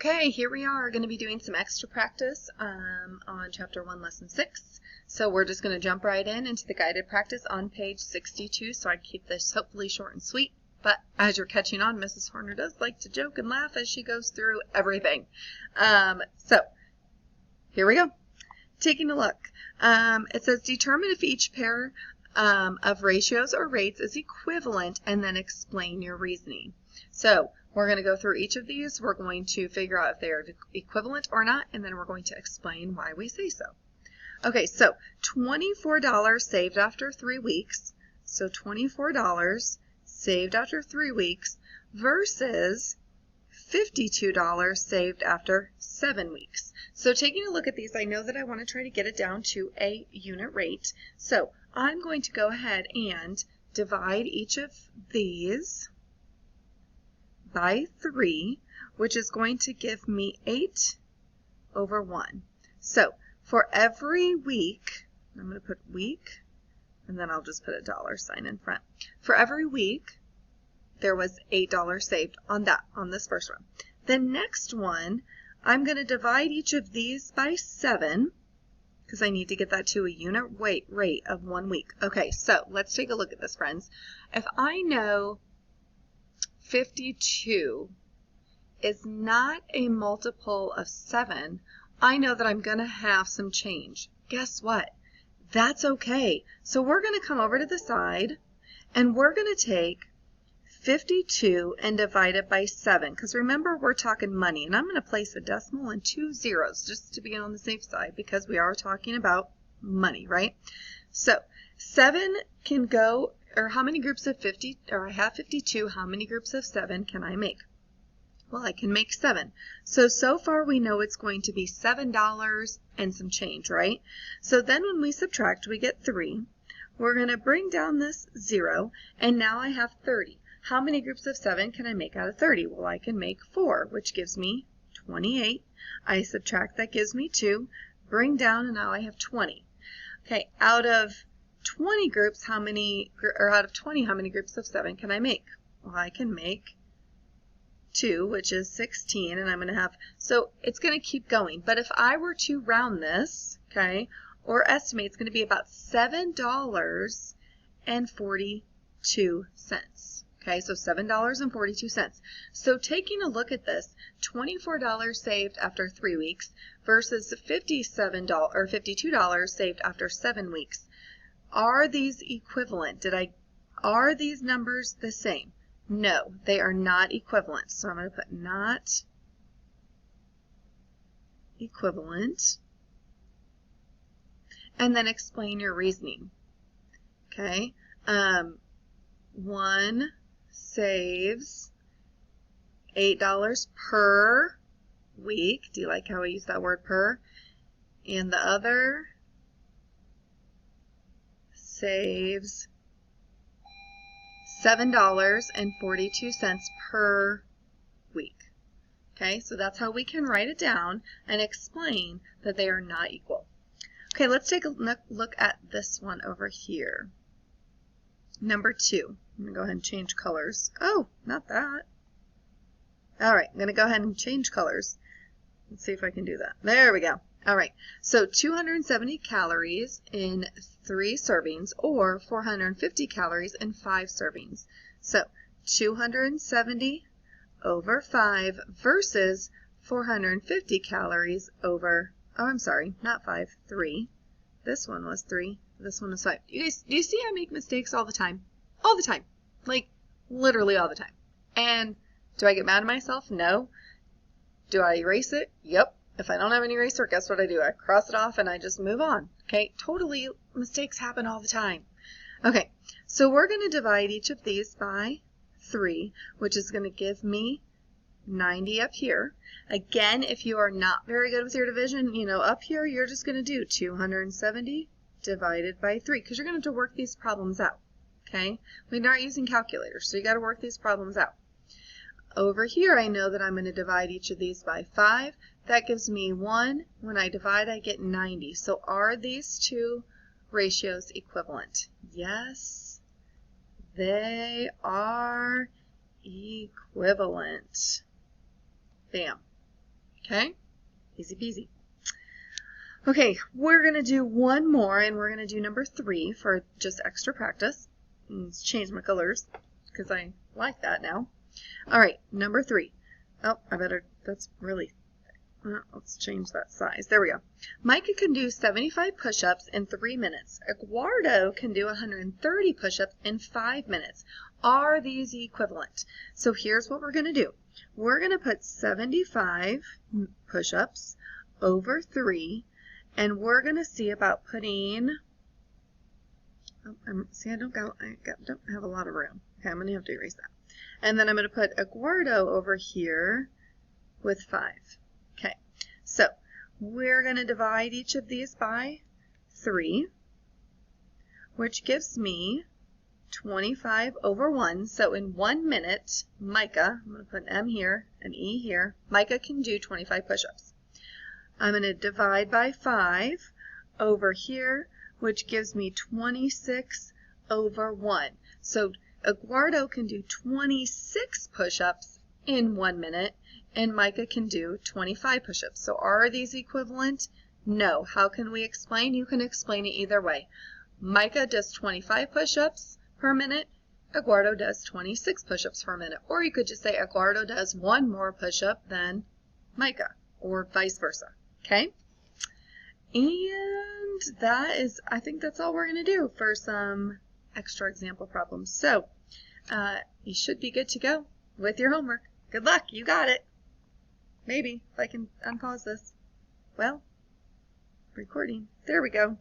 Okay, here we are going to be doing some extra practice on Chapter 1, Lesson 6. So we're just going to jump right into the guided practice on page 62. So I keep this hopefully short and sweet. But as you're catching on, Mrs. Horner does like to joke and laugh as she goes through everything. So here we go. Taking a look. It says determine if each pair of ratios or rates is equivalent and then explain your reasoning. So we're going to go through each of these. We're going to figure out if they are equivalent or not, and then we're going to explain why we say so. Okay, so $24 saved after 3 weeks. So $24 saved after 3 weeks versus $52 saved after 7 weeks. So taking a look at these, I know that I want to try to get it down to a unit rate. So I'm going to go ahead and divide each of these by 3, which is going to give me 8 over 1. So for every week, I'm going to put week, and then I'll just put a dollar sign in front. For every week, there was $8 saved on this first one. The next one, I'm going to divide each of these by 7, because I need to get that to a unit rate of 1 week. Okay, so let's take a look at this, friends. If I know 52 is not a multiple of 7, I know that I'm going to have some change. Guess what? That's okay. So we're going to come over to the side, and we're going to take 52 and divide it by 7, because remember, we're talking money, and I'm going to place a decimal and 2 zeros just to be on the safe side, because we are talking about money, right? So 7 can go, or how many groups of 50, or I have 52, how many groups of 7 can I make? Well, I can make 7. So far we know it's going to be $7 and some change, right? So then when we subtract, we get 3. We're going to bring down this 0, and now I have 30. How many groups of 7 can I make out of 30? Well, I can make 4, which gives me 28. I subtract, that gives me 2. Bring down, and now I have 20. Okay, out of 20 groups, out of 20, how many groups of 7 can I make? Well, I can make 2, which is 16, and I'm going to have, so it's going to keep going. But if I were to round this, okay, or estimate, it's going to be about $7.42. Okay, so $7.42. So taking a look at this, $24 saved after 3 weeks versus $57 or $52 saved after 7 weeks. Are these equivalent? Are these numbers the same? No, they are not equivalent. So I'm going to put not equivalent, and then explain your reasoning. Okay, 1 saves $8 per week. Do you like how I use that word per? And the other saves $7.42 per week. Okay, so that's how we can write it down and explain that they are not equal. Okay, let's take a look at this one over here. Number 2. I'm going to go ahead and change colors. Oh, not that. All right, I'm going to go ahead and change colors. Let's see if I can do that. There we go. All right, so 270 calories in 3 servings or 450 calories in 5 servings. So 270 over 5 versus 450 calories over, oh, I'm sorry, not 5, 3. This one was 3. This one was 5. Do you see I make mistakes all the time? All the time. Like, literally all the time. And do I get mad at myself? No. Do I erase it? Yep. If I don't have an eraser, guess what I do? I cross it off and I just move on. Okay, totally, mistakes happen all the time. Okay, so we're going to divide each of these by 3, which is going to give me 90 up here. Again, if you are not very good with your division, up here you're just going to do 270 divided by 3, because you're going to have to work these problems out. Okay, we're not using calculators, so you got to work these problems out. Over here, I know that I'm going to divide each of these by 5. That gives me 1. When I divide, I get 90. So are these two ratios equivalent? Yes, they are equivalent. Bam. Okay? Easy peasy. Okay, we're going to do one more, and we're going to do number 3 for just extra practice. Let's change my colors because I like that now. All right, number 3. Oh, that's really, let's change that size. There we go. Micah can do 75 push-ups in 3 minutes. Eduardo can do 130 push-ups in 5 minutes. Are these equivalent? So here's what we're going to do. We're going to put 75 push-ups over 3, and we're going to see about putting, see, I don't have a lot of room. Okay, I'm going to have to erase that. And then I'm going to put Eduardo over here with 5. Okay, so we're going to divide each of these by 3, which gives me 25 over 1. So in 1 minute, Micah, I'm going to put an M here, an E here, Micah can do 25 push-ups. I'm going to divide by 5 over here, which gives me 26 over 1. So Eduardo can do 26 push-ups in 1 minute, and Micah can do 25 push-ups. So are these equivalent? No. How can we explain? You can explain it either way. Micah does 25 push-ups per minute. Eduardo does 26 push-ups per minute. Or you could just say Eduardo does 1 more push-up than Micah, or vice versa. Okay? And that is, I think that's all we're going to do for some extra example problems. So you should be good to go with your homework. Good luck. You got it. Maybe, if I can unpause this. Well, recording. There we go.